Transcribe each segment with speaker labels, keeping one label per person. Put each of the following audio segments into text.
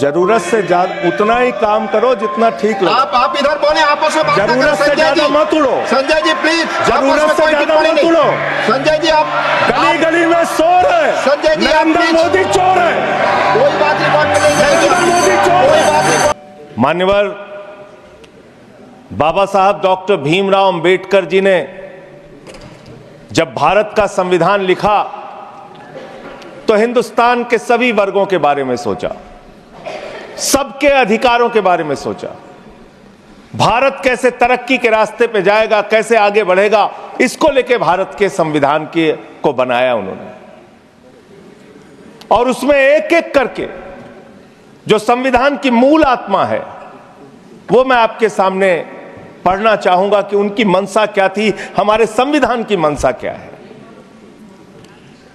Speaker 1: जरूरत से ज्यादा उतना ही काम करो जितना ठीक लगे।
Speaker 2: आप इधर बोले, आपस में बात ना करें।
Speaker 1: जरूरत से ज्यादा मत उड़ो।
Speaker 2: संजय जी प्लीज,
Speaker 1: जरूरत से ज्यादा मत उड़ो।
Speaker 2: संजय जी आप
Speaker 1: गली गली में शोर है।
Speaker 2: संजय जी
Speaker 1: नरेंद्र मोदी चोर है।
Speaker 2: कोई बात नहीं, बात नहीं,
Speaker 1: नरेंद्र मोदी चोर है। मान्यवर बाबा साहब डॉक्टर भीमराव अंबेडकर जी ने जब भारत का संविधान लिखा तो हिंदुस्तान के सभी वर्गों के बारे में सोचा, सबके अधिकारों के बारे में सोचा, भारत कैसे तरक्की के रास्ते पे जाएगा, कैसे आगे बढ़ेगा, इसको लेके भारत के संविधान को बनाया उन्होंने। और उसमें एक एक करके जो संविधान की मूल आत्मा है वो मैं आपके सामने पढ़ना चाहूंगा कि उनकी मंशा क्या थी, हमारे संविधान की मंशा क्या है।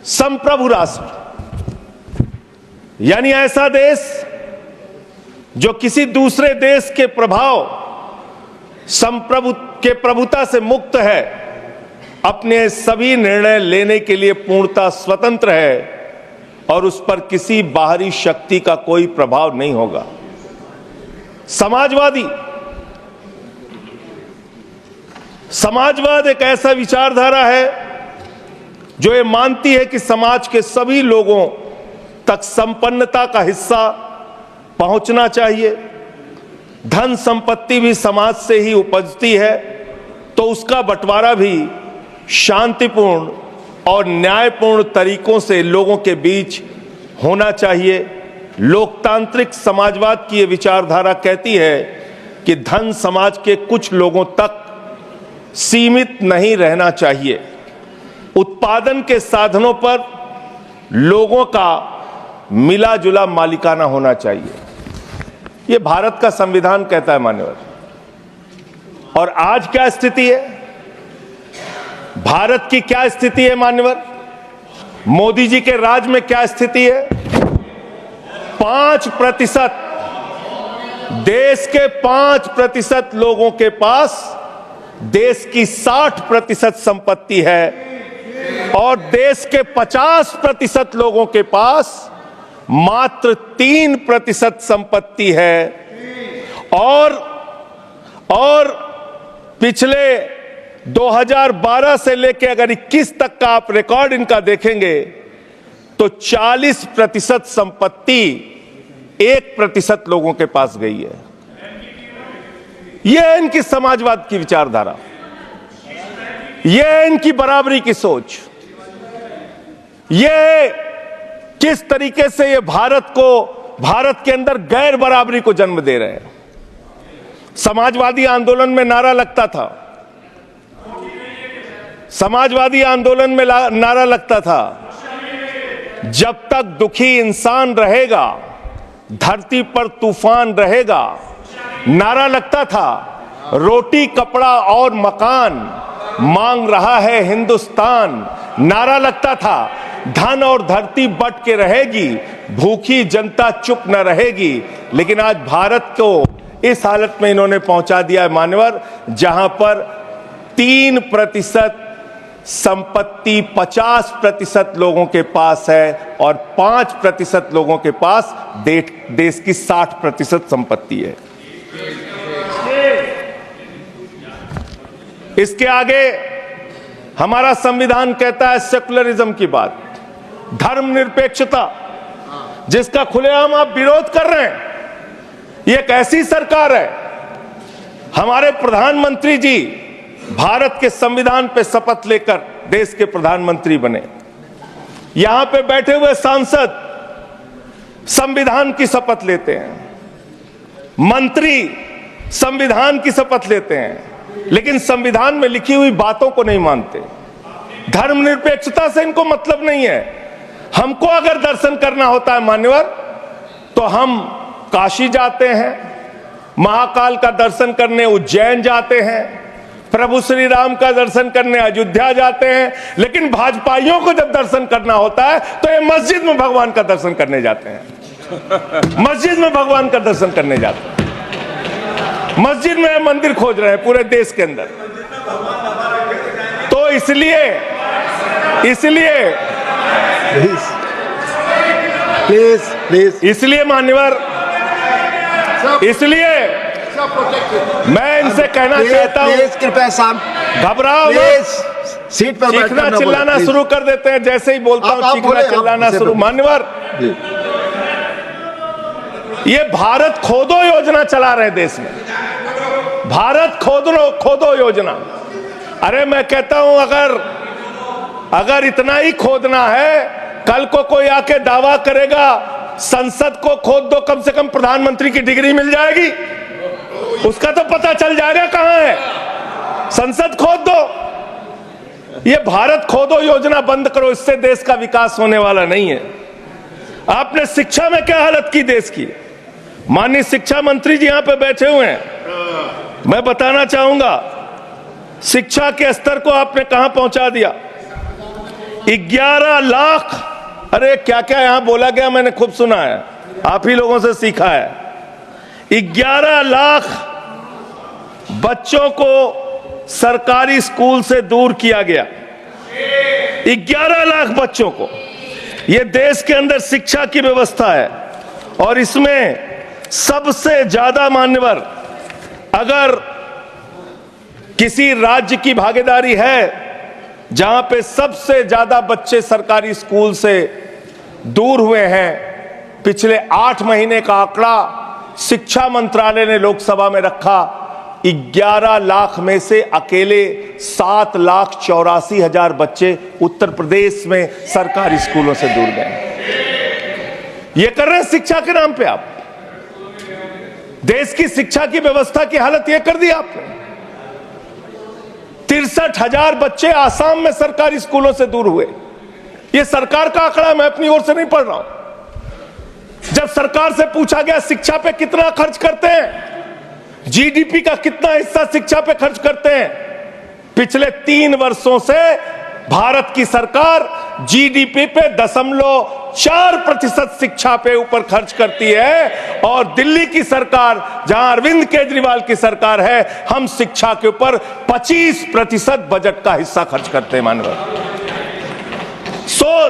Speaker 1: संप्रभु राष्ट्र यानी ऐसा देश जो किसी दूसरे देश के प्रभाव प्रभुता से मुक्त है, अपने सभी निर्णय लेने के लिए पूर्णतः स्वतंत्र है और उस पर किसी बाहरी शक्ति का कोई प्रभाव नहीं होगा। समाजवाद एक ऐसा विचारधारा है जो ये मानती है कि समाज के सभी लोगों तक संपन्नता का हिस्सा पहुंचना चाहिए। धन संपत्ति भी समाज से ही उपजती है, तो उसका बंटवारा भी शांतिपूर्ण और न्यायपूर्ण तरीकों से लोगों के बीच होना चाहिए। लोकतांत्रिक समाजवाद की यह विचारधारा कहती है कि धन समाज के कुछ लोगों तक सीमित नहीं रहना चाहिए। उत्पादन के साधनों पर लोगों का मिला जुला मालिकाना होना चाहिए। यह भारत का संविधान कहता है मान्यवर। और आज क्या स्थिति है, भारत की क्या स्थिति है मान्यवर, मोदी जी के राज में क्या स्थिति है। 5%, देश के 5% लोगों के पास देश की 60% संपत्ति है और देश के 50% लोगों के पास मात्र 3% संपत्ति है। और पिछले 2012 से लेकर अगर 21 तक का आप रिकॉर्ड इनका देखेंगे तो 40% संपत्ति 1% लोगों के पास गई है। यह है इनकी समाजवाद की विचारधारा, यह है इनकी बराबरी की सोच, यह किस तरीके से ये भारत के अंदर गैर बराबरी को जन्म दे रहे हैं। समाजवादी आंदोलन में नारा लगता था, समाजवादी आंदोलन में नारा लगता था, जब तक दुखी इंसान रहेगा धरती पर तूफान रहेगा। नारा लगता था, रोटी कपड़ा और मकान मांग रहा है हिंदुस्तान। नारा लगता था, धन और धरती बट के रहेगी, भूखी जनता चुप न रहेगी। लेकिन आज भारत को इस हालत में इन्होंने पहुंचा दिया है मान्यवर, जहां पर 3% संपत्ति 50% लोगों के पास है और 5% लोगों के पास देश की 60% संपत्ति है। इसके आगे हमारा संविधान कहता है सेकुलरिज्म की बात, धर्मनिरपेक्षता, जिसका खुलेआम आप विरोध कर रहे हैं। ये एक ऐसी सरकार है, हमारे प्रधानमंत्री जी भारत के संविधान पे शपथ लेकर देश के प्रधानमंत्री बने। यहां पे बैठे हुए सांसद संविधान की शपथ लेते हैं, मंत्री संविधान की शपथ लेते हैं, लेकिन संविधान में लिखी हुई बातों को नहीं मानते। धर्मनिरपेक्षता से इनको मतलब नहीं है। हमको अगर दर्शन करना होता है मान्यवर तो हम काशी जाते हैं, महाकाल का दर्शन करने उज्जैन जाते हैं, प्रभु श्री राम का दर्शन करने अयोध्या जाते हैं। लेकिन भाजपाइयों को जब दर्शन करना होता है तो ये मस्जिद में भगवान का दर्शन करने जाते हैं, मस्जिद में भगवान का दर्शन करने जाते हैं। मस्जिद में मंदिर खोज रहे हैं पूरे देश के अंदर। तो इसलिए
Speaker 2: प्लीज
Speaker 1: इसलिए मान्यवर इसलिए मैं इनसे कहना चाहता हूं,
Speaker 2: प्लीज कृपया शांत,
Speaker 1: घबराओ मत।
Speaker 2: प्लीज सीट पर बैठकर
Speaker 1: चीखना
Speaker 2: न बोलें,
Speaker 1: चिल्लाना
Speaker 2: प्लीज।
Speaker 1: शुरू कर देते हैं जैसे ही बोलता
Speaker 2: आप
Speaker 1: हूं, चीखना
Speaker 2: बोले, आप
Speaker 1: चिल्लाना
Speaker 2: इसे
Speaker 1: शुरू।
Speaker 2: बोले।
Speaker 1: मान्यवर,
Speaker 2: जी।
Speaker 1: ये भारत खोदो योजना चला रहे देश में, भारत खोदो योजना। अरे मैं कहता हूं, अगर इतना ही खोदना है, कल को कोई आके दावा करेगा संसद को खोद दो, कम से कम प्रधानमंत्री की डिग्री मिल जाएगी, उसका तो पता चल जाएगा कहां है। संसद खोद दो। ये भारत खोदो योजना बंद करो, इससे देश का विकास होने वाला नहीं है। आपने शिक्षा में क्या हालत की देश की? माननीय शिक्षा मंत्री जी यहां पे बैठे हुए हैं, मैं बताना चाहूंगा शिक्षा के स्तर को आपने कहां पहुंचा दिया। 11 लाख, अरे क्या क्या यहां बोला गया, मैंने खूब सुना है, आप ही लोगों से सीखा है। 11 लाख बच्चों को सरकारी स्कूल से दूर किया गया। 11 लाख बच्चों को। यह देश के अंदर शिक्षा की व्यवस्था है, और इसमें सबसे ज्यादा मान्यवर, अगर किसी राज्य की भागीदारी है जहां पे सबसे ज्यादा बच्चे सरकारी स्कूल से दूर हुए हैं, पिछले 8 महीने का आंकड़ा शिक्षा मंत्रालय ने लोकसभा में रखा, 11 लाख में से अकेले 7,84,000 बच्चे उत्तर प्रदेश में सरकारी स्कूलों से दूर गए। ये कर रहे हैं शिक्षा के नाम पे आप। देश की शिक्षा की व्यवस्था की हालत यह कर दी आपने। 63,000 बच्चे आसाम में सरकारी स्कूलों से दूर हुए। यह सरकार का आंकड़ा, मैं अपनी ओर से नहीं पढ़ रहा हूं। जब सरकार से पूछा गया शिक्षा पे कितना खर्च करते हैं, जीडीपी का कितना हिस्सा शिक्षा पे खर्च करते हैं, पिछले 3 वर्षों से भारत की सरकार जीडीपी पे 0.4% शिक्षा पे ऊपर खर्च करती है, और दिल्ली की सरकार, जहां अरविंद केजरीवाल की सरकार है, हम शिक्षा के ऊपर 25% बजट का हिस्सा खर्च करते हैं। मानव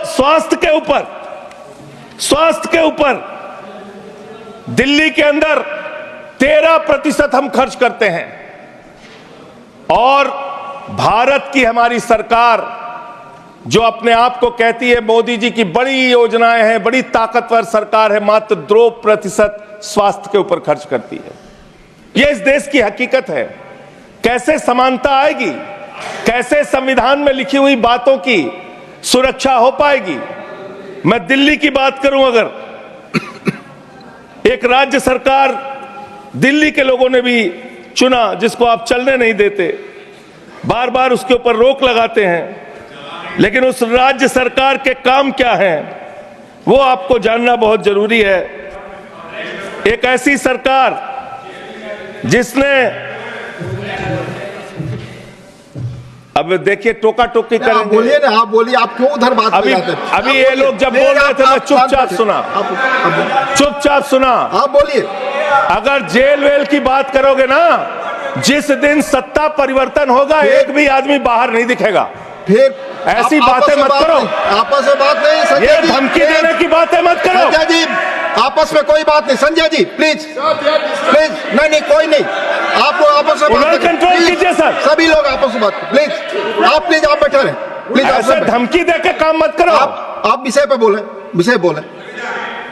Speaker 1: स्वास्थ्य के ऊपर दिल्ली के अंदर 13% हम खर्च करते हैं, और भारत की हमारी सरकार जो अपने आप को कहती है मोदी जी की बड़ी योजनाएं हैं, बड़ी ताकतवर सरकार है, मात्र 2% स्वास्थ्य के ऊपर खर्च करती है। यह इस देश की हकीकत है। कैसे समानता आएगी? कैसे संविधान में लिखी हुई बातों की सुरक्षा हो पाएगी? मैं दिल्ली की बात करूं, अगर एक राज्य सरकार दिल्ली के लोगों ने भी चुना, जिसको आप चलने नहीं देते, बार बार उसके ऊपर रोक लगाते हैं, लेकिन उस राज्य सरकार के काम क्या हैं वो आपको जानना बहुत जरूरी है। एक ऐसी सरकार जिसने, अब देखिए टोका टोकी करेंगे।
Speaker 2: आप बोलिए ना, आप बोलिए, आप क्यों उधर बात
Speaker 1: अभी
Speaker 2: कर जाते हैं?
Speaker 1: अभी ये लोग जब बोल रहे थे मैं चुपचाप सुना, चुपचाप सुना।
Speaker 2: आप बोलिए।
Speaker 1: अगर जेल वेल की बात करोगे ना, जिस दिन सत्ता परिवर्तन होगा एक भी आदमी बाहर नहीं दिखेगा।
Speaker 2: फिर
Speaker 1: ऐसी बातें मत करो,
Speaker 2: आपस में बात नहीं। संजय
Speaker 1: ये
Speaker 2: जी,
Speaker 1: धमकी देने की बातें मत करो।
Speaker 2: संजय जी, आपस में कोई बात नहीं। संजय जी प्लीज प्लीज, नहीं कोई नहीं, आप लोग आपस में बात
Speaker 1: कंट्रोल
Speaker 2: प्लीज,
Speaker 1: कीजिए सर।
Speaker 2: सभी लोग आपस में बात प्लीज, आप बैठे रहे प्लीज।
Speaker 1: ऐसे धमकी देके काम मत करो।
Speaker 2: आप विषय पे बोले, विषय बोले।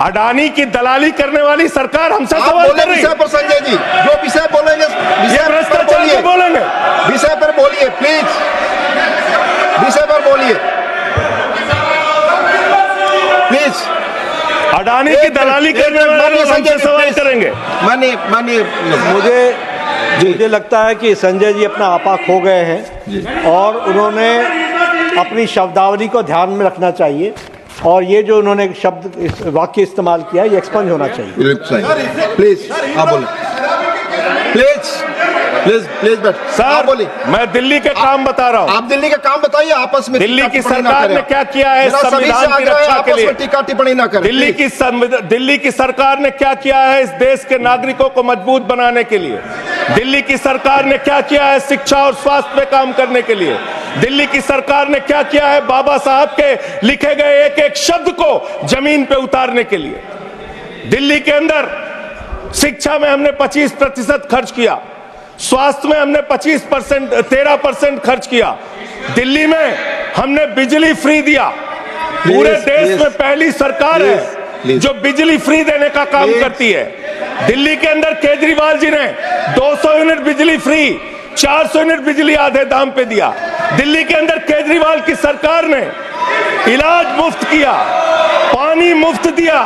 Speaker 1: अडानी की दलाली करने वाली सरकार हमसे
Speaker 2: आप
Speaker 1: सवाल
Speaker 2: बोले
Speaker 1: कर रही है।
Speaker 2: विषय पर। संजय जी जो विषय बोलेंगे
Speaker 1: ये भ्रष्टाचार पे बोलेंगे,
Speaker 2: विषय पर बोलिए प्लीज, विषय पर बोलिए प्लीज।
Speaker 1: अडानी की दलाली करने वाले लोग हमसे सवाल करेंगे।
Speaker 3: मुझे लगता है कि संजय जी अपना आपा खो गए हैं, और उन्होंने अपनी शब्दावली को ध्यान में रखना चाहिए, और ये जो उन्होंने शब्द वाक्य इस्तेमाल किया ये एक्सपंज होना चाहिए।
Speaker 2: प्लीज आप बोलिए, प्लीज प्लीज प्लीज बैठ।
Speaker 1: सर बोलिए, मैं दिल्ली के काम बता रहा हूँ।
Speaker 2: आप दिल्ली के काम बताइए। आपस में
Speaker 1: दिल्ली की सरकार ने क्या किया है संविधान की रक्षा के लिए?
Speaker 2: टीका टिप्पणी ना करें।
Speaker 1: दिल्ली की सरकार ने क्या किया है इस देश के नागरिकों को मजबूत बनाने के लिए? दिल्ली की सरकार ने क्या किया है शिक्षा और स्वास्थ्य पे काम करने के लिए? दिल्ली की सरकार ने क्या किया है बाबा साहब के लिखे गए एक एक शब्द को जमीन पे उतारने के लिए? दिल्ली के अंदर शिक्षा में हमने 25% खर्च किया, स्वास्थ्य में हमने 13% खर्च किया, दिल्ली में हमने बिजली फ्री दिया। पूरे देश में पहली सरकार है जो बिजली फ्री देने का काम करती है। दिल्ली के अंदर केजरीवाल जी ने 200 यूनिट बिजली फ्री, 400 यूनिट बिजली आधे दाम पे दिया। दिल्ली के अंदर केजरीवाल की सरकार ने इलाज मुफ्त किया, पानी मुफ्त दिया।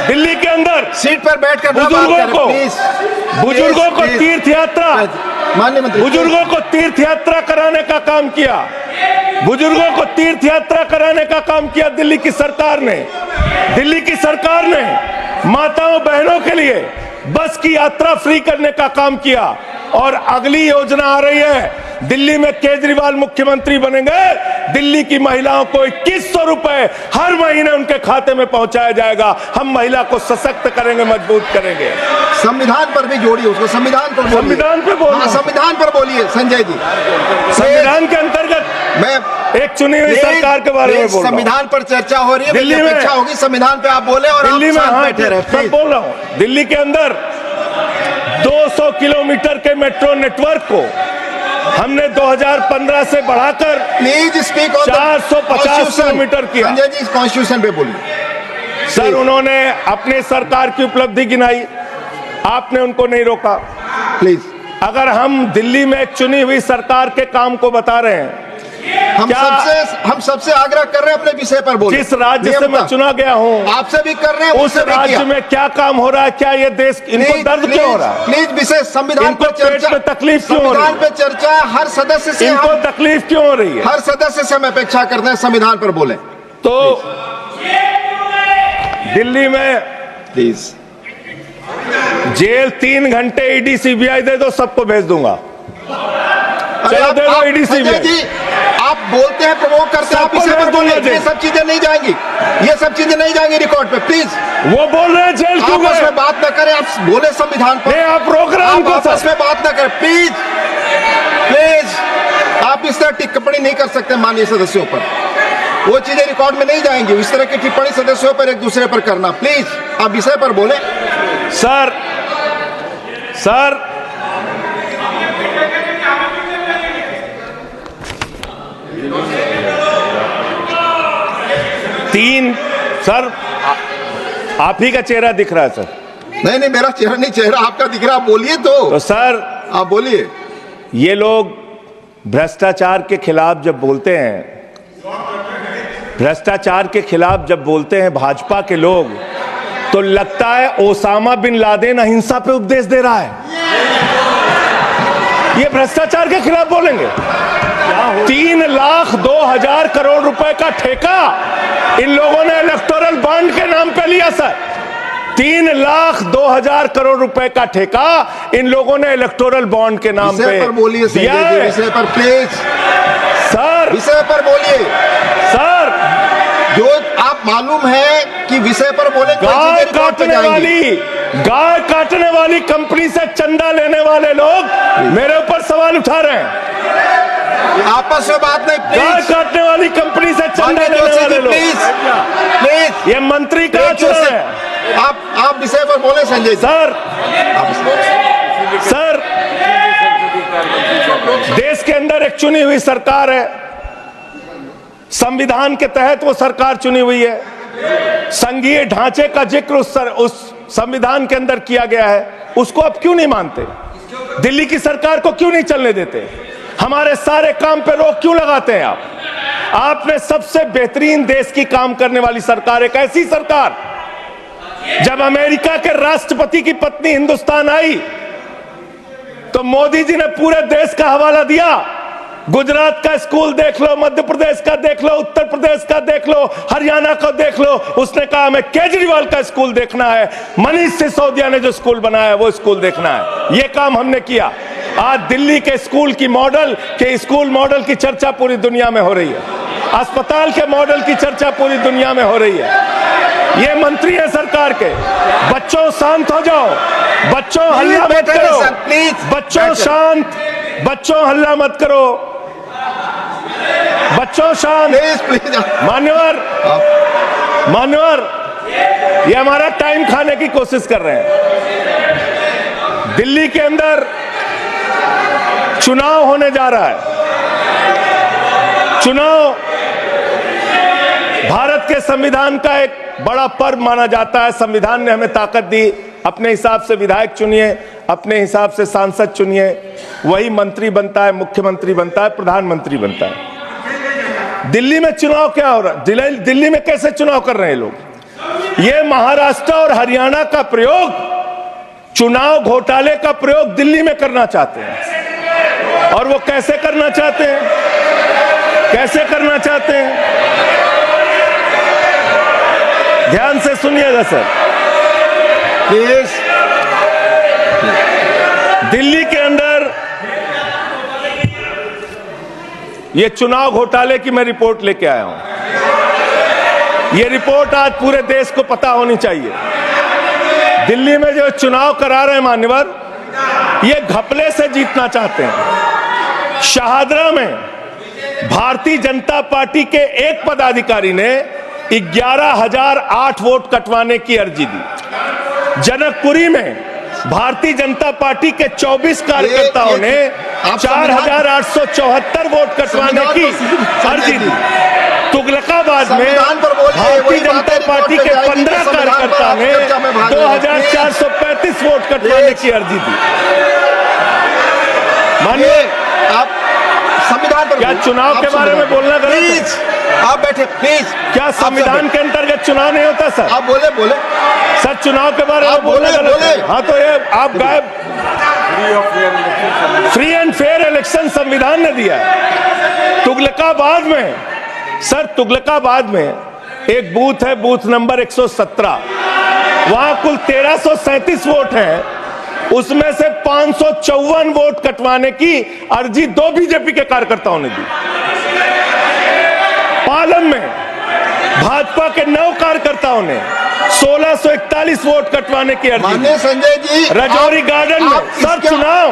Speaker 1: दिल्ली के अंदर
Speaker 2: सीट पर बैठकर
Speaker 1: बुजुर्गों को तीर्थ यात्रा,
Speaker 2: माननीय मंत्री,
Speaker 1: बुजुर्गों को तीर्थ यात्रा कराने का काम किया, बुजुर्गों को तीर्थ यात्रा कराने का काम किया दिल्ली की सरकार ने। दिल्ली की सरकार ने माताओं बहनों के लिए बस की यात्रा फ्री करने का काम किया। और अगली योजना आ रही है, दिल्ली में केजरीवाल मुख्यमंत्री बनेंगे, दिल्ली की महिलाओं को 2100 रुपए हर महीने उनके खाते में पहुंचाया जाएगा। हम महिला को सशक्त करेंगे, मजबूत करेंगे।
Speaker 2: संविधान पर भी जोड़िए उसको, संविधान पर बोलिए।
Speaker 1: संविधान पे बोलिए,
Speaker 2: संविधान पर बोलिए संजय जी।
Speaker 1: संविधान के अंतर्गत
Speaker 2: मैं
Speaker 1: एक चुनी हुई सरकार के बारे में बोल रहा हूं।
Speaker 2: संविधान पर चर्चा हो रही है,
Speaker 1: दिल्ली में
Speaker 2: अपेक्षा होगी संविधान पे आप बोले और
Speaker 1: दिल्ली में,
Speaker 2: आप बैठे रहे।
Speaker 1: मैं बोल रहा हूं, दिल्ली के अंदर 200 किलोमीटर के मेट्रो नेटवर्क को हमने 2015 से बढ़ाकर
Speaker 2: प्लीज स्पीक ऑन
Speaker 1: 450 किलोमीटर किया।
Speaker 2: संजय जी कॉन्स्टिट्यूशन पे बोलिए।
Speaker 1: सर, उन्होंने अपनी सरकार की उपलब्धि गिनाई, आपने उनको नहीं रोका।
Speaker 2: प्लीज,
Speaker 1: अगर हम दिल्ली में एक चुनी हुई सरकार के काम को बता रहे हैं,
Speaker 2: हम सबसे आग्रह कर रहे हैं अपने विषय पर बोलिए।
Speaker 1: जिस राज्य से मैं चुना गया हूं,
Speaker 2: आपसे भी कर रहे हैं,
Speaker 1: उस राज्य में क्या काम हो रहा है, क्या ये देश, इनको दर्द क्यों हो रहा है?
Speaker 2: प्लीज विषय संविधान पर चर्चा,
Speaker 1: तकलीफ क्यों हो रही है?
Speaker 2: संविधान पे चर्चा हर सदस्य से,
Speaker 1: इनको तकलीफ क्यों हो रही है?
Speaker 2: हर सदस्य से हम अपेक्षा करते हैं संविधान पर बोले।
Speaker 1: तो दिल्ली में
Speaker 2: प्लीज
Speaker 1: जेल 3 घंटे ईडी सीबीआई दे दो, सबको भेज दूंगा। चलो दे दो ईडी सीबीआई।
Speaker 2: आप बोलते हैं, प्रवोक करते हैं, आप इसे पर बोलिए। ये सब चीजें नहीं जाएंगी, ये सब चीजें नहीं जाएंगी रिकॉर्ड पे। प्लीज,
Speaker 1: वो बोल रहे हैं जेल क्यों
Speaker 2: आपस में बात न करें, आप बोले संविधान पर।
Speaker 1: आप प्रोग्राम को
Speaker 2: आपस में बात न करें प्लीज। प्लीज, आप इस तरह टिप्पणी नहीं कर सकते माननीय सदस्यों पर, वो चीजें रिकॉर्ड में नहीं जाएंगी। इस तरह की टिप्पणी सदस्यों पर एक दूसरे पर करना, प्लीज आप विषय पर बोले।
Speaker 1: सर 3 सर, आप ही का चेहरा दिख रहा है सर।
Speaker 2: नहीं, मेरा चेहरा नहीं, चेहरा आपका दिख रहा, आप बोलिए तो
Speaker 1: सर
Speaker 2: आप बोलिए।
Speaker 1: ये लोग भ्रष्टाचार के खिलाफ जब बोलते हैं, भ्रष्टाचार के खिलाफ जब बोलते हैं भाजपा के लोग, तो लगता है ओसामा बिन लादेन अहिंसा पे उपदेश दे रहा है। ये भ्रष्टाचार के खिलाफ बोलेंगे। 3,02,000 करोड़ रुपए का ठेका इन लोगों ने इलेक्टोरल बॉन्ड के नाम पे लिया सर। 3,02,000 करोड़ रुपए का ठेका इन लोगों ने इलेक्टोरल बॉन्ड के नाम पे
Speaker 2: बोलिए। विषय पर प्लीज
Speaker 1: सर,
Speaker 2: विषय पर बोलिए
Speaker 1: सर।
Speaker 2: जो आप मालूम है कि विषय पर बोले,
Speaker 1: गाय काटने वाली कंपनी से चंदा लेने वाले लोग मेरे ऊपर सवाल उठा रहे हैं।
Speaker 2: आपस में बात नहीं,
Speaker 1: गाय काटने वाली कंपनी से चंदा लेने वाले लोग।
Speaker 2: प्लीज,
Speaker 1: ये मंत्री कहाँ चुन रहे हैं?
Speaker 2: आप विषय पर बोले संजय
Speaker 1: सर। देश के अंदर एक चुनी हुई सरकार है, संविधान के तहत वो सरकार चुनी हुई है। संघीय ढांचे का जिक्र उस संविधान के अंदर किया गया है, उसको आप क्यों नहीं मानते? दिल्ली की सरकार को क्यों नहीं चलने देते? हमारे सारे काम पे रोक क्यों लगाते हैं आप? आपने सबसे बेहतरीन देश की काम करने वाली सरकार, एक ऐसी सरकार, जब अमेरिका के राष्ट्रपति की पत्नी हिंदुस्तान आई तो मोदी जी ने पूरे देश का हवाला दिया। गुजरात का स्कूल देख लो, मध्य प्रदेश का देख लो, उत्तर प्रदेश का देख लो, हरियाणा का देख लो। उसने कहा हमें केजरीवाल का स्कूल देखना है, मनीष सिसोदिया ने जो स्कूल बनाया है वो स्कूल देखना है। ये काम हमने किया। आज दिल्ली के स्कूल मॉडल की चर्चा पूरी दुनिया में हो रही है, अस्पताल के मॉडल की चर्चा पूरी दुनिया में हो रही है। ये मंत्री है सरकार के। बच्चों शांत हो जाओ, बच्चों हल्ला मत करो, बच्चों शांत, बच्चों हल्ला मत करो, बच्चों शांत। मान्यवर, ये हमारा टाइम खाने की कोशिश कर रहे हैं। दिल्ली के अंदर चुनाव होने जा रहा है। चुनाव भारत के संविधान का एक बड़ा पर्व माना जाता है। संविधान ने हमें ताकत दी, अपने हिसाब से विधायक चुनिए, अपने हिसाब से सांसद चुनिए, वही मंत्री बनता है, मुख्यमंत्री बनता है, प्रधानमंत्री बनता है। दिल्ली में चुनाव क्या हो रहा है? दिल्ली में कैसे चुनाव कर रहे हैं लोग? ये महाराष्ट्र और हरियाणा का प्रयोग, चुनाव घोटाले का प्रयोग दिल्ली में करना चाहते हैं। और वो कैसे करना चाहते हैं? कैसे करना चाहते हैं? ध्यान से सुनिएगा सर
Speaker 2: प्लीज।
Speaker 1: दिल्ली के अंदर ये चुनाव घोटाले की मैं रिपोर्ट लेके आया हूं। ये रिपोर्ट आज पूरे देश को पता होनी चाहिए। दिल्ली में जो चुनाव करा रहे हैं मान्यवर, ये घपले से जीतना चाहते हैं। शाहदरा में भारतीय जनता पार्टी के एक पदाधिकारी ने 11,008 वोट कटवाने की अर्जी दी। जनकपुरी में भारतीय जनता पार्टी के 24 कार्यकर्ताओं ने 4,874 वोट कटवाने की अर्जी दी। तुगलकाबाद में भारतीय जनता पार्टी के 15 कार्यकर्ता ने 2,435 वोट कटवाने की अर्जी दी। मानिए,
Speaker 2: आप संविधान पर
Speaker 1: क्या चुनाव के बारे में बोलना गलत है?
Speaker 2: प्लीज आप बैठे, प्लीज।
Speaker 1: क्या संविधान के अंतर्गत चुनाव नहीं होता सर?
Speaker 2: आप बोले
Speaker 1: सर, चुनाव के बारे में बोलना गलत है। हाँ, तो ये आप गायब। फ्री एंड फेयर इलेक्शन संविधान ने दिया है। तुगलकाबाद में सर, तुगलकाबाद में एक बूथ है, बूथ नंबर 117। वहां कुल 1337 वोट हैं। उसमें से 554 वोट कटवाने की अर्जी 2 बीजेपी के कार्यकर्ताओं ने दी। पालम में भाजपा के 9 कार्यकर्ताओं ने 1641 वोट कटवाने की अर्जी दी।
Speaker 2: संजय जी,
Speaker 1: रजौरी गार्डन में सर चुनाव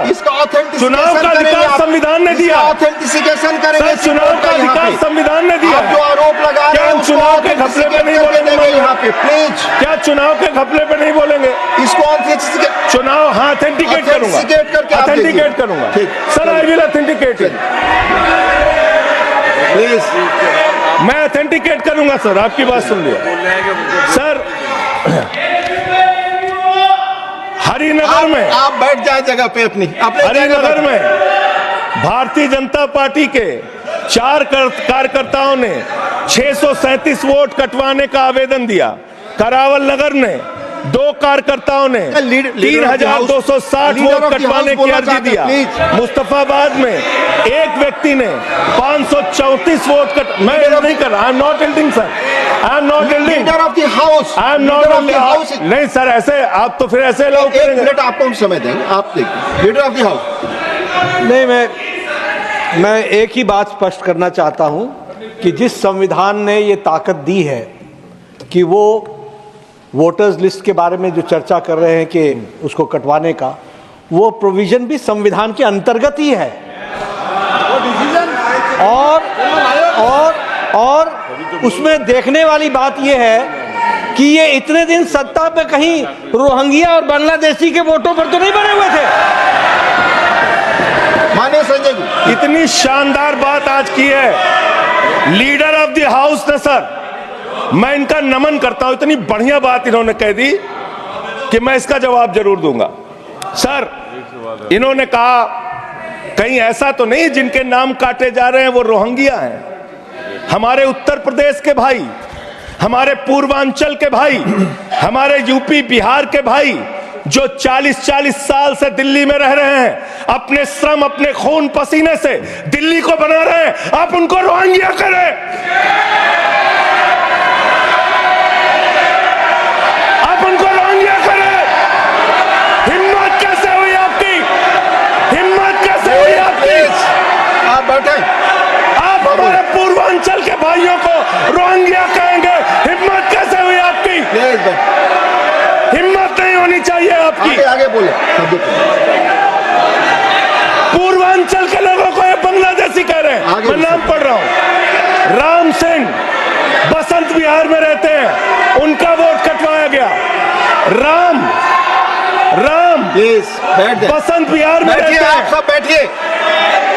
Speaker 1: का अधिकार संविधान ने दिया।
Speaker 2: ऑथेंटिसिकेशन करेंगे।
Speaker 1: सर, चुनाव का अधिकार संविधान ने दिया।
Speaker 2: जो आरोप लगा रहे हैं,
Speaker 1: चुनाव के घपले पे नहीं बोलेंगे
Speaker 2: यहाँ पे, प्लीज।
Speaker 1: क्या चुनाव के घपले पे नहीं बोलेंगे?
Speaker 2: इसको
Speaker 1: चुनाव, हाँ, ऑथेंटिकेट करूंगा, ऑथेंटिकेट करूंगा sir. I will authenticate,
Speaker 2: please.
Speaker 1: मैं ऑथेंटिकेट करूंगा सर। आपकी बात सुन लिया सर। हरिनगर में
Speaker 2: आप बैठ जाए जगह पे अपनी।
Speaker 1: हरिनगर में भारतीय जनता पार्टी के 4 कार्यकर्ताओं ने 637 वोट कटवाने का आवेदन दिया। करावल नगर ने 2 कार्यकर्ताओं ने 3,260 वोट कटवाने की अर्जी दिया। मुस्तफाबाद में एक व्यक्ति ने 534 वोट मैं नहीं कर रहा। I am not एल्डिंग sir, I am not एल्डिंग।
Speaker 2: Leader of the house,
Speaker 1: I am not एल्डिंग। नहीं सर, ऐसे आप तो फिर ऐसे अलाउ करेंगे।
Speaker 2: मिनट आपको हम समय देंगे, आप देखिए। Leader of the house.
Speaker 3: नहीं, मैं एक ही बात स्पष्ट करना चाहता हूं कि जिस संविधान ने ये ताकत दी है कि वो वोटर्स लिस्ट के बारे में जो चर्चा कर रहे हैं कि उसको कटवाने का, वो प्रोविजन भी संविधान के अंतर्गत ही है। और उसमें देखने वाली बात यह है कि ये इतने दिन सत्ता पे कहीं रोहिंग्या और बांग्लादेशी के वोटों पर तो नहीं बने हुए थे।
Speaker 2: मानिए संजय जी,
Speaker 1: इतनी शानदार बात आज की है लीडर ऑफ द हाउस ने सर। मैं इनका नमन करता हूं। इतनी बढ़िया बात इन्होंने कह दी कि मैं इसका जवाब जरूर दूंगा। सर, इन्होंने कहा कहीं ऐसा तो नहीं जिनके नाम काटे जा रहे हैं वो रोहिंग्या हैं। हमारे उत्तर प्रदेश के भाई, हमारे पूर्वांचल के भाई, हमारे यूपी बिहार के भाई जो 40-40 साल से दिल्ली में रह रहे हैं, अपने श्रम, अपने खून पसीने से दिल्ली को बना रहे हैं, आप उनको रोहिंग्या करें। आप उनको रोहिंग्या करें। हिम्मत कैसे हुई आपकी? हिम्मत कैसे हुई आपकी?
Speaker 2: आप बैठे।
Speaker 1: आप हमारे पूर्वांचल के भाइयों को रोहिंग्या कहेंगे? हिम्मत कैसे हुई आपकी? हिम्मत नहीं होनी चाहिए आपकी।
Speaker 2: आगे बोले।
Speaker 1: पूर्वांचल के लोगों को ये बांग्लादेशी कह रहे हैं। मैं नाम पढ़ रहा हूं। राम सिंह बसंत विहार में रहते हैं, उनका वोट कटवाया गया। राम
Speaker 2: प्लीज बैठ जाइए।
Speaker 1: बसंत विहार में
Speaker 2: बैठिए,
Speaker 1: रहते
Speaker 2: आप
Speaker 1: हैं।
Speaker 2: सब बैठिए,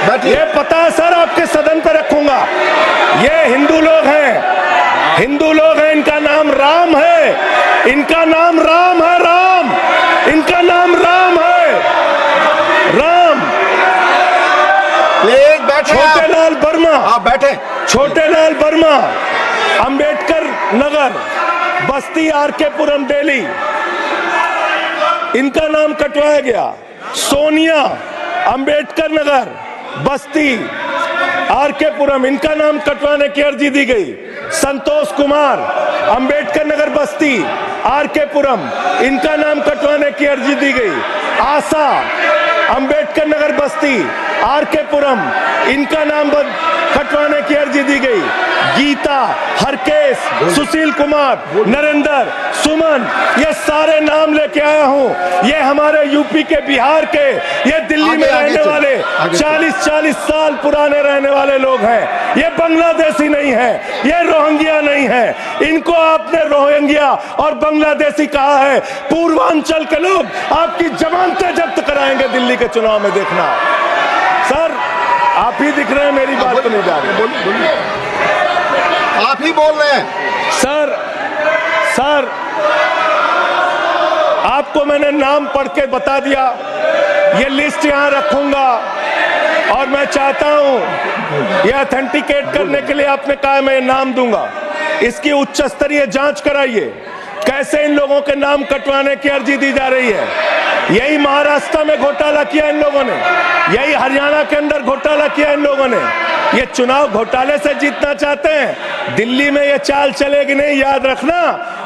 Speaker 2: बैठिए।
Speaker 1: ये पता है सर, आपके सदन पर रखूंगा। ये हिंदू लोग हैं, हिंदू लोग हैं, इनका नाम राम है, इनका नाम राम है, राम, इनका नाम राम है, राम।
Speaker 2: प्लीज बैठे आप।
Speaker 1: छोटेलाल वर्मा,
Speaker 2: आप बैठे।
Speaker 1: छोटेलाल वर्मा, अंबेडकर नगर, बस्ती, आरके पुरम, दिल्ली, इनका नाम कटवाया गया। सोनिया, अंबेडकर नगर, बस्ती, आरके पुरम, इनका नाम कटवाने की अर्जी दी गई। संतोष कुमार, अंबेडकर नगर, बस्ती, आरके पुरम, इनका नाम कटवाने की अर्जी दी गई। आशा, अंबेडकर नगर, बस्ती, आरके पुरम, इनका नाम कटवाने की अर्जी दी गई। गीता, हरकेश, सुशील कुमार, नरेंद्र, सुमन, ये सारे नाम लेके आया हूं। ये हमारे यूपी के, बिहार के, ये दिल्ली में रहने वाले 40-40 साल पुराने रहने वाले लोग हैं। ये बांग्लादेशी नहीं है, ये रोहिंग्या नहीं है। इनको आपने रोहिंग्या और बांग्लादेशी कहा है। पूर्वांचल के लोग आपकी जमानतें जब्त कराएंगे दिल्ली के चुनाव में, देखना। सर आप ही दिख रहे हैं, मेरी बात को नहीं जा रही।
Speaker 2: बोलिए, बोलिए। आप ही बोल रहे हैं।
Speaker 1: सर आपको मैंने नाम पढ़ के बता दिया, ये लिस्ट यहां रखूंगा और मैं चाहता हूं ये ऑथेंटिकेट करने के लिए आपने कहा मैं नाम दूंगा। इसकी उच्च स्तरीय जांच कराइए, कैसे इन लोगों के नाम कटवाने की अर्जी दी जा रही है। यही महाराष्ट्र में घोटाला किया इन लोगों ने, यही हरियाणा के अंदर घोटाला किया इन लोगों ने। ये चुनाव घोटाले से जीतना चाहते हैं, दिल्ली में ये चाल चलेगी नहीं, याद रखना।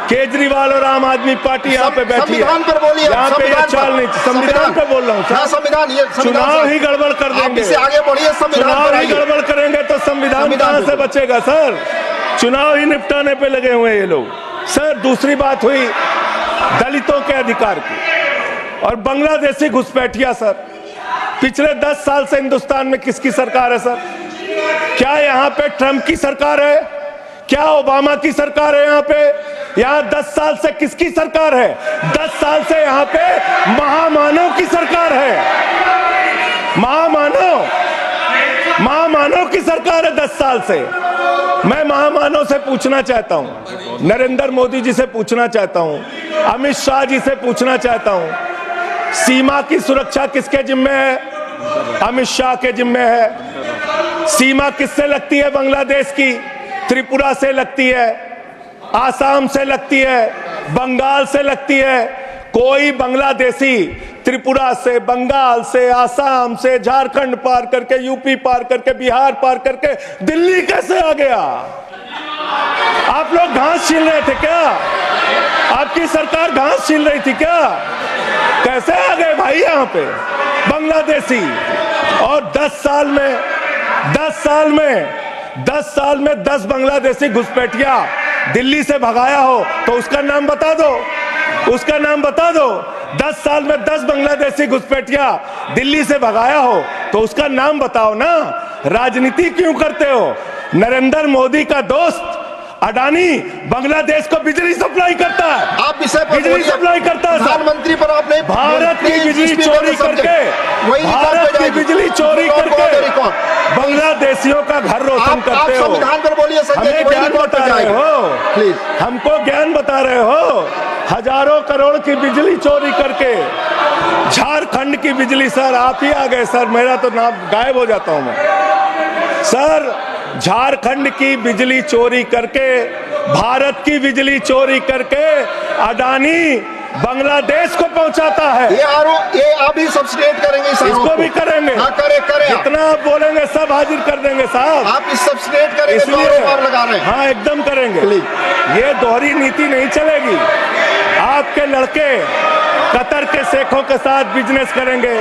Speaker 1: केजरीवाल और आम आदमी पार्टी यहाँ पे बैठी है,
Speaker 2: संविधान पर बोलिए।
Speaker 1: यहाँ पे ये चाल नहीं। संविधान पे बोल रहा हूँ सर।
Speaker 2: संविधान, ये
Speaker 1: चुनाव ही गड़बड़ कर देंगे,
Speaker 2: इससे आगे बढ़िए।
Speaker 1: चुनाव ही गड़बड़ करेंगे तो संविधान कहाँ से बचेगा सर। चुनाव ही निपटाने पे लगे हुए ये लोग। सर दूसरी बात हुई दलितों के अधिकार की और बांग्लादेशी घुसपैठिया। सर पिछले 10 साल से हिंदुस्तान में किसकी सरकार है सर? क्या यहाँ पे ट्रंप की सरकार है? क्या ओबामा की सरकार है? यहाँ पे यहाँ 10 साल से किसकी सरकार है? 10 साल से यहाँ पे महामानव की सरकार है। महामानव की सरकार है 10 साल से। मैं महामानव से पूछना चाहता हूं, नरेंद्र मोदी जी से पूछना चाहता हूं, अमित शाह जी से पूछना चाहता हूं, सीमा की सुरक्षा किसके जिम्मे है? अमित शाह के जिम्मे है। सीमा किससे लगती है? बांग्लादेश की, त्रिपुरा से लगती है, आसाम से लगती है, बंगाल से लगती है। कोई बांग्लादेशी त्रिपुरा से, बंगाल से, आसाम से, झारखंड पार करके, यूपी पार करके, बिहार पार करके दिल्ली कैसे आ गया? आप लोग घास छील रहे थे क्या? आपकी सरकार घास छील रही थी क्या? कैसे आ गए भाई यहाँ पे बांग्लादेशी? और 10 साल में 10 बांग्लादेशी घुसपैठिया दिल्ली से भगाया हो तो उसका नाम बता दो, उसका नाम बता दो। 10 साल में 10 बांग्लादेशी घुसपैठिया दिल्ली से भगाया हो तो उसका नाम बताओ ना। राजनीति क्यों करते हो? नरेंद्र मोदी का दोस्त अडानी बांग्लादेश को बिजली सप्लाई करता है।
Speaker 2: आप विषय पर
Speaker 1: बिजली सप्लाई करता है।
Speaker 2: प्रधानमंत्री पर आपने
Speaker 1: भारत की बिजली चोरी करके, भारत की बिजली चोरी करके बांग्लादेशियों का घर रोशन करते हो।
Speaker 2: संविधान पर बोलिए।
Speaker 1: हमें ज्ञान बता रहे हो,
Speaker 2: प्लीज
Speaker 1: हमको ज्ञान बता रहे हो। हजारों करोड़ की बिजली चोरी करके झारखंड की बिजली। सर आप ही आ गए सर, मेरा तो नाम गायब हो जाता हूं मैं। सर झारखंड की बिजली चोरी करके, भारत की बिजली चोरी करके अडानी बांग्लादेश को पहुंचाता है।
Speaker 2: ये आप ही सब्सटेट करेंगे इस आरोप
Speaker 1: इसको भी करेंगे।
Speaker 2: हाँ, करे
Speaker 1: जितना आप बोलेंगे सब हाजिर कर देंगे साहब।
Speaker 2: आप इस सब्सटेट करेंगे,
Speaker 1: इसलिए
Speaker 2: आरोप आप लगा रहे हैं।
Speaker 1: हाँ एकदम करेंगे। ये दोहरी नीति नहीं चलेगी। आपके लड़के कतर के शेखों के साथ बिजनेस करेंगे,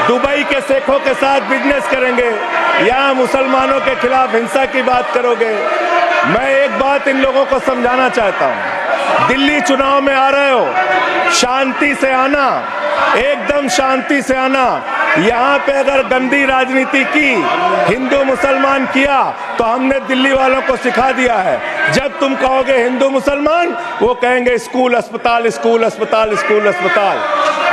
Speaker 1: दुबई के शेखों के साथ बिजनेस करेंगे, यहाँ मुसलमानों के खिलाफ हिंसा की बात करोगे। मैं एक बात इन लोगों को समझाना चाहता हूँ, दिल्ली चुनाव में आ रहे हो, शांति से आना, एकदम शांति से आना। यहाँ पे अगर गंदी राजनीति की, हिंदू मुसलमान किया तो हमने दिल्ली वालों को सिखा दिया है। जब तुम कहोगे हिंदू मुसलमान, वो कहेंगे स्कूल अस्पताल, स्कूल अस्पताल, स्कूल अस्पताल।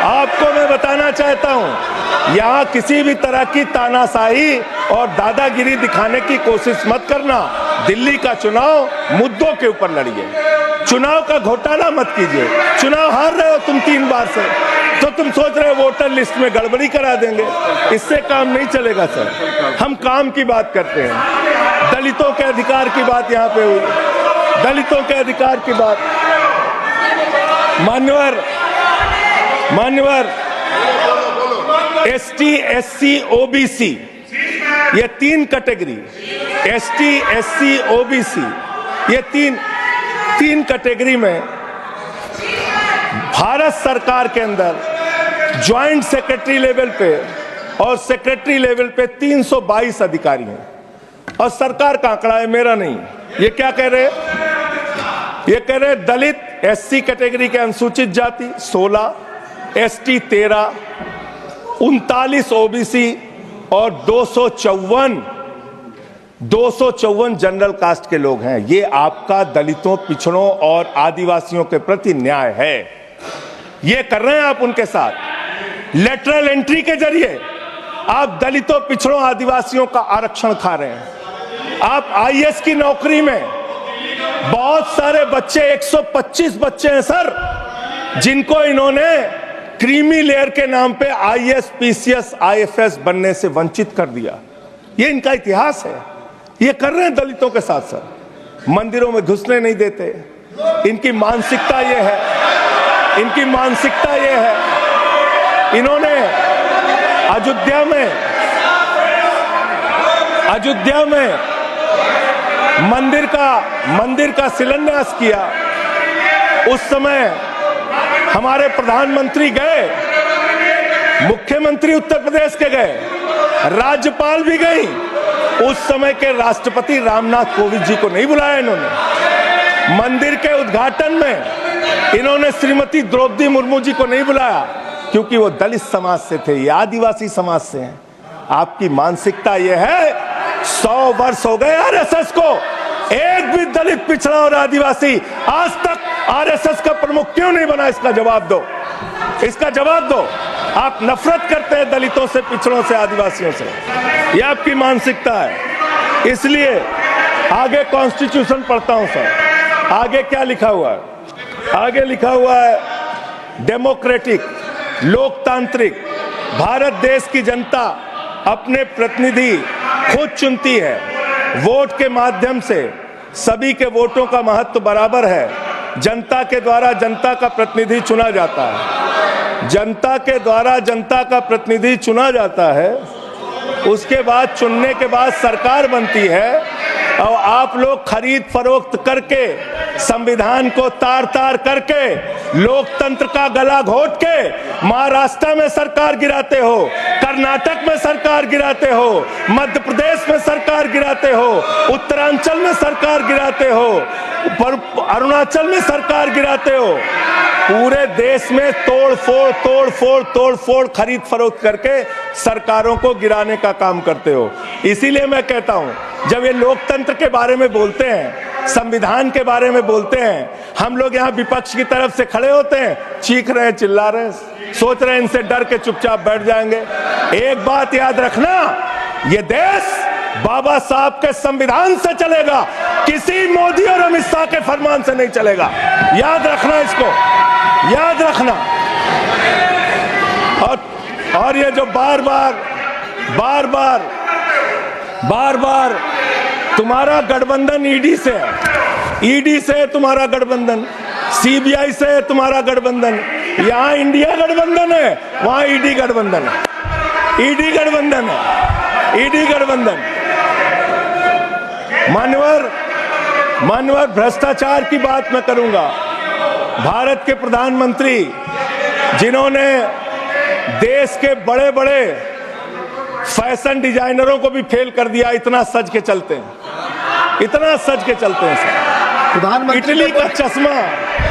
Speaker 1: आपको मैं बताना चाहता हूं, यहां किसी भी तरह की तानाशाही और दादागिरी दिखाने की कोशिश मत करना। दिल्ली का चुनाव मुद्दों के ऊपर लड़िए, चुनाव का घोटाला मत कीजिए। चुनाव हार रहे हो तुम 3 बार से, तो तुम सोच रहे हो वोटर लिस्ट में गड़बड़ी करा देंगे। इससे काम नहीं चलेगा सर। हम काम की बात करते हैं, दलितों के अधिकार की बात यहाँ पे हुई, दलितों के अधिकार की बात। मान्यवर एसटी, एससी, ओबीसी, ये 3 कैटेगरी, एसटी, एससी, ओबीसी, ये तीन कैटेगरी में भारत सरकार के अंदर ज्वाइंट सेक्रेटरी लेवल पे और सेक्रेटरी लेवल पे 322 अधिकारी हैं। और सरकार का आंकड़ा है, मेरा नहीं। ये क्या कह रहे हैं? ये कह रहे हैं दलित, एससी कैटेगरी के अनुसूचित जाति 16, एसटी 13, 39 ओबीसी और 254 जनरल कास्ट के लोग हैं। ये आपका दलितों, पिछड़ों और आदिवासियों के प्रति न्याय है। ये कर रहे हैं आप उनके साथ। लेटरल एंट्री के जरिए आप दलितों, पिछड़ों, आदिवासियों का आरक्षण खा रहे हैं। आप आईएएस की नौकरी में बहुत सारे बच्चे, 125 बच्चे हैं सर, जिनको इन्होंने क्रीमी लेयर के नाम पे आईएएस, पीसीएस, आईएफएस बनने से वंचित कर दिया। ये इनका इतिहास है। ये कर रहे हैं दलितों के साथ सर। मंदिरों में घुसने नहीं देते। इनकी मानसिकता ये है, इनकी मानसिकता ये है। इन्होंने अयोध्या में मंदिर का शिलान्यास किया। उस समय हमारे प्रधानमंत्री गए, मुख्यमंत्री उत्तर प्रदेश के गए, राज्यपाल भी गई। उस समय के राष्ट्रपति रामनाथ कोविंद जी को नहीं बुलाया इन्होंने। मंदिर के उद्घाटन में इन्होंने श्रीमती द्रौपदी मुर्मू जी को नहीं बुलाया, क्योंकि वो दलित समाज से थे, ये आदिवासी समाज से हैं। आपकी मानसिकता ये है। 100 वर्ष हो गए आरएसएस को, एक भी दलित, पिछड़ा और आदिवासी आज तक आरएसएस का प्रमुख क्यों नहीं बना? इसका जवाब दो, इसका जवाब दो। आप नफरत करते हैं दलितों से, पिछड़ों से, आदिवासियों से। यह आपकी मानसिकता है। इसलिए आगे कॉन्स्टिट्यूशन पढ़ता हूं सर। आगे क्या लिखा हुआ है? आगे लिखा हुआ है डेमोक्रेटिक, लोकतांत्रिक भारत देश की जनता अपने प्रतिनिधि खुद चुनती है। वोट के माध्यम से सभी के वोटों का महत्व बराबर है। जनता के द्वारा जनता का प्रतिनिधि चुना जाता है। जनता के द्वारा जनता का प्रतिनिधि चुना जाता है। उसके बाद चुनने के बाद सरकार बनती है और आप लोग खरीद फरोख्त करके, संविधान को तार तार करके, लोकतंत्र का गला घोट के महाराष्ट्र में सरकार गिराते हो, कर्नाटक में सरकार गिराते हो, मध्य प्रदेश में सरकार गिराते हो, उत्तरांचल में सरकार गिराते हो, अरुणाचल में सरकार गिराते हो। पूरे देश में तोड़ फोड़ खरीद फरोख्त करके सरकारों को गिराने का काम करते हो। इसीलिए मैं कहता हूं, जब ये लोकतंत्र के बारे में बोलते हैं, संविधान के बारे में बोलते हैं, हम लोग यहाँ विपक्ष की तरफ से खड़े होते हैं, चीख रहे हैं, चिल्ला रहे हैं, सोच रहे हैं इनसे डर के चुपचाप बैठ जाएंगे। एक बात याद रखना, ये देश बाबा साहब के संविधान से चलेगा, किसी मोदी और अमित शाह के फरमान से नहीं चलेगा। याद रखना, इसको याद रखना। और ये जो बार बार तुम्हारा गठबंधन ईडी से है, ईडी से तुम्हारा गठबंधन, सीबीआई से तुम्हारा गठबंधन। यहां इंडिया गठबंधन है, वहां ईडी गठबंधन है, ईडी गठबंधन है, ईडी गठबंधन। मान्यवर भ्रष्टाचार की बात मैं करूंगा। भारत के प्रधानमंत्री, जिन्होंने देश के बड़े बड़े फैशन डिजाइनरों को भी फेल कर दिया, इतना सज के चलते हैं, इतना सज के चलते हैं।
Speaker 2: प्रधानमंत्री
Speaker 1: इटली का चश्मा,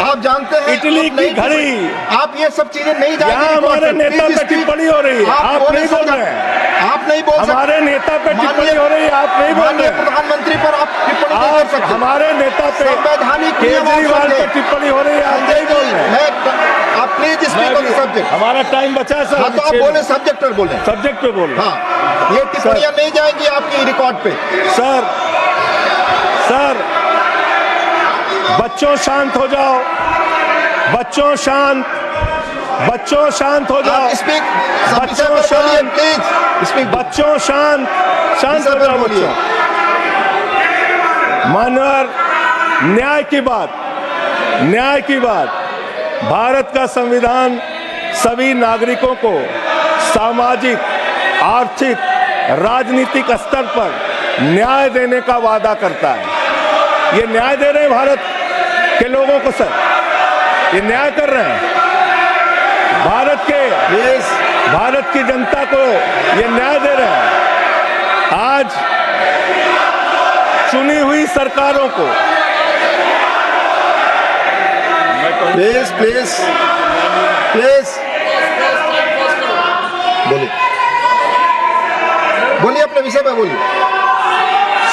Speaker 2: आप जानते हैं,
Speaker 1: इटली की घड़ी,
Speaker 2: आप ये सब चीजें नहीं जानते।
Speaker 1: यहाँ हमारे नेता पे टिप्पणी हो रही है, आप नहीं बोल रहे हैं,
Speaker 2: आप नहीं बोल सकते।
Speaker 1: हमारे नेता पे टिप्पणी हो रही है, आप नहीं बोल रहे हैं।
Speaker 2: प्रधानमंत्री पर आप टिप्पणी नहीं कर सकते।
Speaker 1: हमारे नेता पे,
Speaker 2: संवैधानिक
Speaker 1: केजरीवाल पे टिप्पणी हो रही है, आप नहीं बोल रहे हैं।
Speaker 2: आप प्लीज स्पीकर सब्जेक्ट।
Speaker 1: हमारा टाइम बचा है सर।
Speaker 2: हाँ तो आप बोले सब्जेक्ट पर बोले।
Speaker 1: सब्जेक्ट पे बोल रहे हैं।
Speaker 2: हाँ ये टिप्पणियां नहीं जाएंगी आपकी रिकॉर्ड पे।
Speaker 1: सर बच्चों शांत हो जाओ, बच्चों शांत हो जाओ,
Speaker 2: आप स्पीक
Speaker 1: बच्चों शांत,
Speaker 2: प्लीज स्पीक।
Speaker 1: बच्चों शांत हो जाओ बच्चों। मानवर न्याय की बात, भारत का संविधान सभी नागरिकों को सामाजिक, आर्थिक, राजनीतिक स्तर पर न्याय देने का वादा करता है। ये न्याय दे रहे हैं भारत के लोगों को सर, ये न्याय कर रहे हैं भारत की जनता को, ये न्याय दे रहे हैं। आज चुनी हुई सरकारों को
Speaker 2: प्लीज बोलिए अपने विषय पे बोलिए।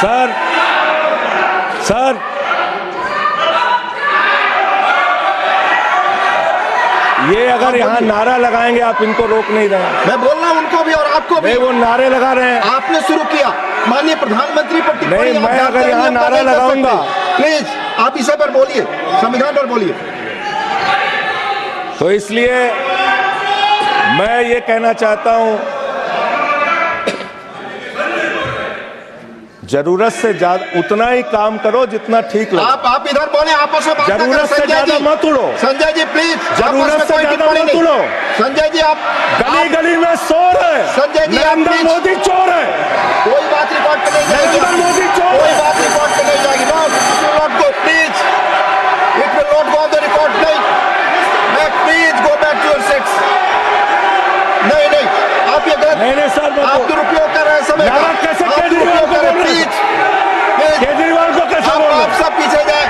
Speaker 1: सर ये अगर यहाँ नारा लगाएंगे आप इनको रोक नहीं रहे।
Speaker 2: मैं बोल रहा हूँ उनको भी और आपको भी।
Speaker 1: वो नारे लगा रहे हैं।
Speaker 2: आपने शुरू किया, माननीय प्रधानमंत्री पर टिप्पणी।
Speaker 1: नहीं, मैं अगर यहाँ नारा लगाऊंगा,
Speaker 2: प्लीज आप इसे पर बोलिए, संविधान पर बोलिए।
Speaker 1: तो इसलिए मैं ये कहना चाहता हूं, जरूरत से ज्यादा उतना ही काम करो जितना ठीक लगे।
Speaker 2: आप इधर बोले, आपस में बात ना करें।
Speaker 1: जरूरत से ज्यादा मत उड़ो।
Speaker 2: संजय जी प्लीज,
Speaker 1: जरूरत से ज्यादा मत उड़ो।
Speaker 2: संजय जी आप
Speaker 1: गली में शोर है।
Speaker 2: संजय जी
Speaker 1: नरेंद्र मोदी चोर है।
Speaker 2: कोई बात रिकॉर्ड पे नहीं जाएगी।
Speaker 1: नरेंद्र मोदी चोर है।
Speaker 2: कोई बात रिकॉर्ड पे नहीं जाएगी। Not go please, it will not go on the record. नहीं, please go back to your seats. नहीं आप ये गलत,
Speaker 1: नहीं सर,
Speaker 2: आप दुरुपयोग कर रहे हैं समय का।
Speaker 1: कैसे
Speaker 2: आप दुरुपयोग कर रहे हैं। प्लीज
Speaker 1: केजरीवाल को कैसे बोल रहे हैं?
Speaker 2: आप सब पीछे जाए।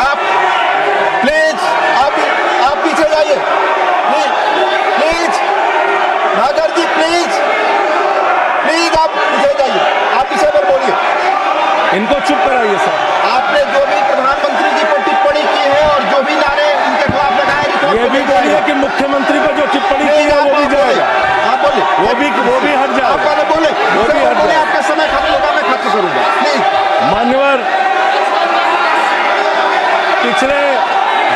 Speaker 2: आप प्लीज आप पीछे जाइए। प्लीज नागर जी प्लीज आप पीछे जाइए। आप इसे पर बोलिए।
Speaker 1: इनको चुप कराइए सर।
Speaker 2: आपने जो भी प्रधानमंत्री जी पर टिप्पणी की है और जो भी नारे उनके खिलाफ लगाए,
Speaker 1: ये भी बोलिए कि मुख्यमंत्री पर जो टिप्पणी की है वो भी जाएगा।
Speaker 2: आप बोलिए।
Speaker 1: वो भी हट जाए।
Speaker 2: आप पहले बोले,
Speaker 1: वो भी हट जाए।
Speaker 2: आपका समय खत्म होगा, मैं खत्म करूंगा। प्लीज
Speaker 1: मान्यवर, पिछले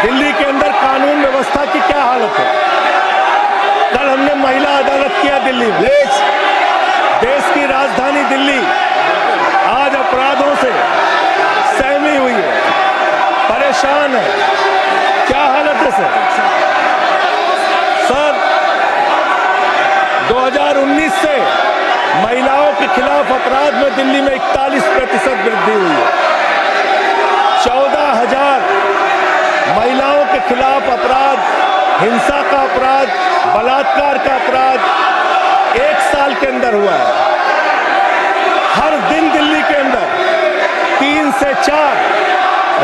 Speaker 1: दिल्ली के अंदर कानून व्यवस्था की क्या हालत है? कल हमने महिला अदालत किया दिल्ली में। देश की राजधानी दिल्ली आज अपराधों से सहमी हुई है, परेशान है। क्या हालत है सर? 2019 से महिलाओं के खिलाफ अपराध में दिल्ली में 41% वृद्धि हुई है। 14,000 महिलाओं के खिलाफ अपराध, हिंसा का अपराध, बलात्कार का अपराध 1 साल के अंदर हुआ है। हर दिन दिल्ली के अंदर 3 से 4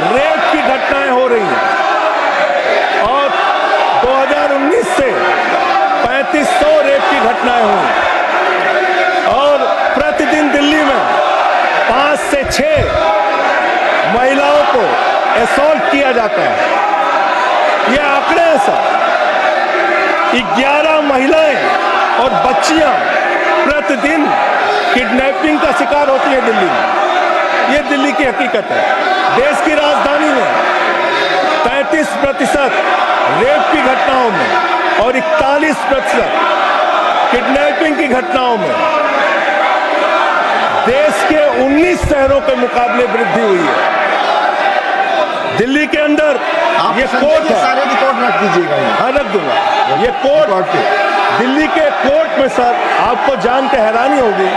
Speaker 1: रेप की घटनाएं हो रही हैं और 2019 से 3500 रेप की घटनाएं हुई और प्रतिदिन दिल्ली में 5 से 6 महिलाओं को असॉल्ट किया जाता है। ये आंकड़े हैं सर। 11 महिलाएं और बच्चियां प्रतिदिन किडनैपिंग का शिकार होती है दिल्ली में। ये दिल्ली की हकीकत है। देश की राजधानी में 33% रेप की घटनाओं में और 41% किडनैपिंग की घटनाओं में देश के 19 शहरों के मुकाबले वृद्धि हुई है। दिल्ली के अंदर ये कोर्ट है।
Speaker 2: सारे रिकॉर्ड रख दीजिएगा।
Speaker 1: हाँ रख दूंगा। ये कोर्ट दिल्ली के कोर्ट में सर, आपको जान के हैरानी होगी,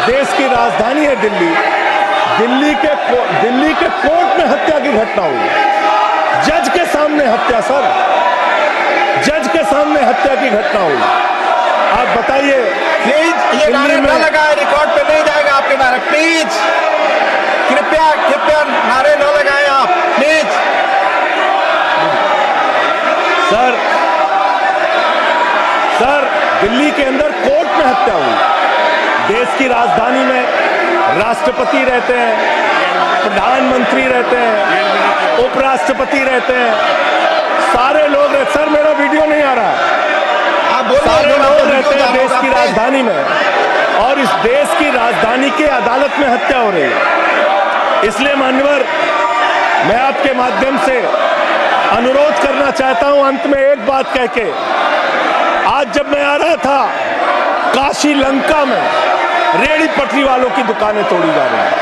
Speaker 1: देश की राजधानी है दिल्ली। दिल्ली के कोर्ट में हत्या की घटना हुई। जज के सामने हत्या सर, जज के सामने हत्या की घटना हुई। आप बताइए।
Speaker 2: प्लीज ये नारे न लगाए, रिकॉर्ड पे नहीं जाएगा आपके नारे। प्लीज कृपया नारे न लगाएं आप प्लीज।
Speaker 1: सर दिल्ली के अंदर कोर्ट में हत्या हुई। देश की राजधानी में राष्ट्रपति रहते हैं, प्रधानमंत्री रहते हैं, उपराष्ट्रपति रहते हैं, सारे लोग सर मेरा वीडियो नहीं आ रहा है।
Speaker 2: आप बोल
Speaker 1: सारे
Speaker 2: रहे
Speaker 1: लोग
Speaker 2: हो
Speaker 1: रहते हैं देश की
Speaker 2: please।
Speaker 1: राजधानी में और इस देश की राजधानी के अदालत में हत्या हो रही है। इसलिए मान्यवर, मैं आपके माध्यम से अनुरोध करना चाहता हूं अंत में एक बात कह के, आज जब मैं आ रहा था काशी लंका में रेहड़ी पटरी वालों की दुकानें तोड़ी जा रही हैं,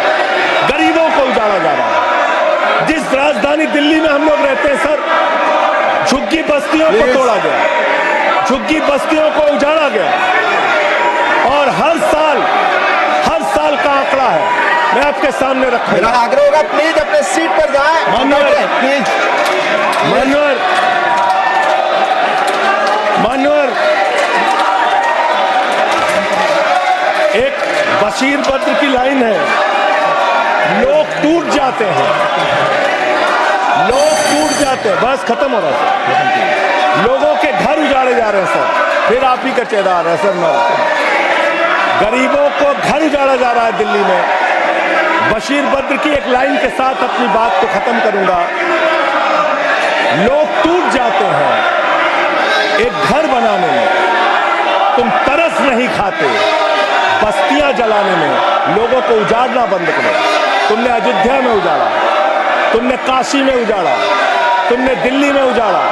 Speaker 1: गरीबों को उजाड़ा जा रहा है। जिस राजधानी दिल्ली में हम लोग रहते हैं सर, झुग्गी बस्तियों को तोड़ा गया, झुग्गी बस्तियों को उजाड़ा गया और हर साल का आंकड़ा है, मैं आपके सामने
Speaker 2: मेरा
Speaker 1: रखूंगा।
Speaker 2: आग्रह होगा प्लीज अपने सीट पर जाएं।
Speaker 1: मान्यवर,
Speaker 2: प्लीज
Speaker 1: मान्यवर, एक बशीर बद्र की लाइन है, लोग टूट जाते हैं, लोग टूट जाते हैं, बस खत्म हो रहा है। लोगों के घर उजाड़े जा रहे हैं सर, फिर आप ही का चेहरा आ रहा है सर। गरीबों को घर उजाड़ा जा रहा है दिल्ली में। बशीर बद्र की एक लाइन के साथ अपनी बात को खत्म करूंगा। लोग टूट जाते हैं एक घर बनाने में, तुम तरस नहीं खाते बस्तियां जलाने में। लोगों को उजाड़ना बंद करो। तुमने अयोध्या में उजाड़ा, तुमने काशी में उजाड़ा, तुमने दिल्ली में उजाड़ा।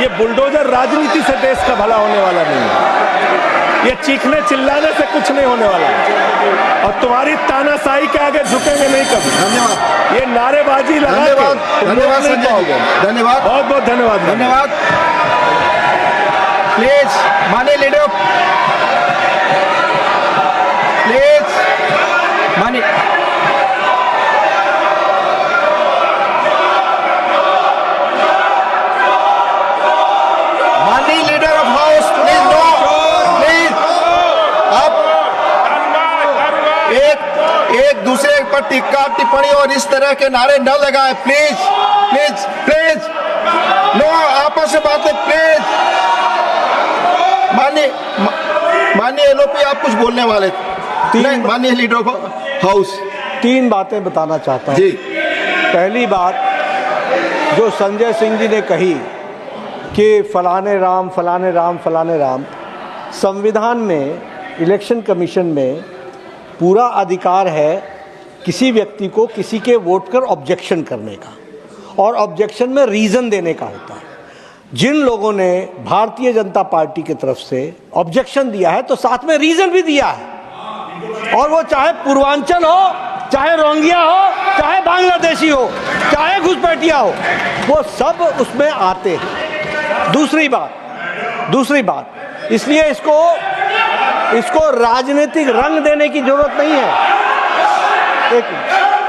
Speaker 1: ये बुलडोजर राजनीति से देश का भला होने वाला नहीं है। ये चीखने चिल्लाने से कुछ नहीं होने वाला है और तुम्हारी तानाशाही के आगे झुकेंगे नहीं कभी।
Speaker 2: धन्यवाद।
Speaker 1: ये नारेबाजी लगा के
Speaker 2: धन्यवाद
Speaker 1: तुम लोग
Speaker 2: धन्यवाद
Speaker 1: नहीं
Speaker 2: संजय
Speaker 1: पाओगे।
Speaker 2: जी, धन्यवाद,
Speaker 1: बहुत बहुत धन्यवाद।
Speaker 2: धन्यवाद। प्लीज माननीय लीडर, प्लीज माननीय leader of house, please no, please. आप एक दूसरे पर टिक्का टिप्पणी और इस तरह के नारे न लगाएं, प्लीज प्लीज प्लीज। नो, आपस में बातें प्लीज। माननीय एलओपी, आप कुछ बोलने वाले थे। नहीं, माननीय लीडर ऑफ हाउस,
Speaker 3: 3 बातें बताना चाहता हूँ।
Speaker 2: जी।
Speaker 3: पहली बात, जो संजय सिंह जी ने कही कि फलाने राम फलाने राम फलाने राम, संविधान में, इलेक्शन कमीशन में पूरा अधिकार है किसी व्यक्ति को किसी के वोट कर ऑब्जेक्शन करने का, और ऑब्जेक्शन में रीज़न देने का होता है। जिन लोगों ने भारतीय जनता पार्टी की तरफ से ऑब्जेक्शन दिया है तो साथ में रीज़न भी दिया है, और वो चाहे पूर्वांचल हो, चाहे रोंगिया हो, चाहे बांग्लादेशी हो, चाहे घुसपैठिया हो, वो सब उसमें आते हैं। दूसरी बात, इसलिए इसको राजनीतिक रंग देने की जरूरत नहीं है।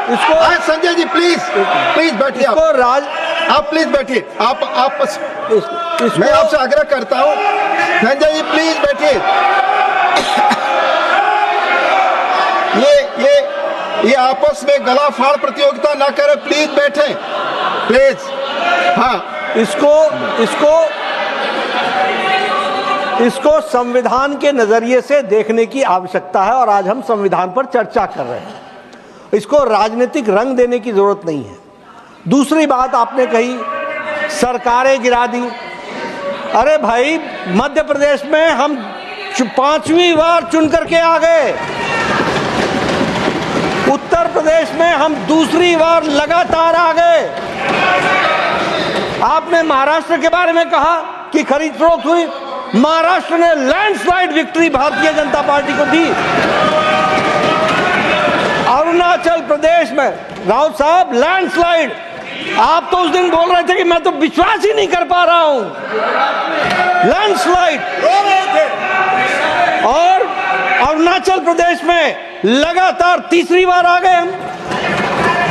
Speaker 3: इसको
Speaker 2: संजय जी प्लीज बैठिए। आप प्लीज बैठिए। मैं आपसे आग्रह करता हूं, संजय जी प्लीज बैठिए। ये आपस में गला फाड़ प्रतियोगिता ना करें, प्लीज बैठे, प्लीज। हाँ,
Speaker 3: इसको संविधान के नजरिए से देखने की आवश्यकता है, और आज हम संविधान पर चर्चा कर रहे हैं। इसको राजनीतिक रंग देने की जरूरत नहीं है। दूसरी बात आपने कही, सरकारें गिरा दी। अरे भाई, मध्य प्रदेश में हम 5वीं बार चुन करके आ गए, उत्तर प्रदेश में हम दूसरी बार लगातार आ गए। आपने महाराष्ट्र के बारे में कहा कि खरीद फरोख्त हुई, महाराष्ट्र ने landslide victory Bharatiya Janata party को दी। अरुणाचल प्रदेश में राउत साहब लैंडस्लाइड, आप तो उस दिन बोल रहे थे कि मैं तो विश्वास ही नहीं कर पा रहा हूं, लैंडस्लाइड। और अरुणाचल प्रदेश में लगातार तीसरी बार आ गए हम,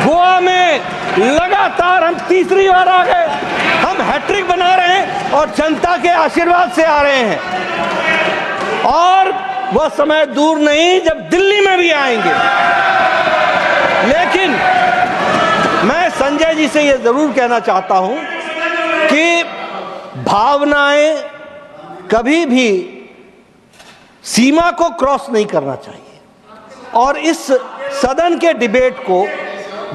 Speaker 3: गोवा में लगातार हम तीसरी बार आ गए। हम हैट्रिक बना रहे हैं और जनता के आशीर्वाद से आ रहे हैं, और वह समय दूर नहीं जब दिल्ली में भी आएंगे। लेकिन मैं संजय जी से यह जरूर कहना चाहता हूं कि भावनाएं कभी भी सीमा को क्रॉस नहीं करना चाहिए, और इस सदन के डिबेट को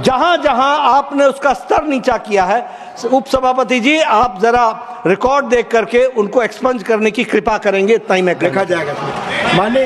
Speaker 3: जहां जहां आपने उसका स्तर नीचा किया है, उपसभापति जी, आप जरा रिकॉर्ड देख करके उनको एक्सपंज करने की कृपा करेंगे, इतना ही मैं
Speaker 2: देखा जाएगा। माने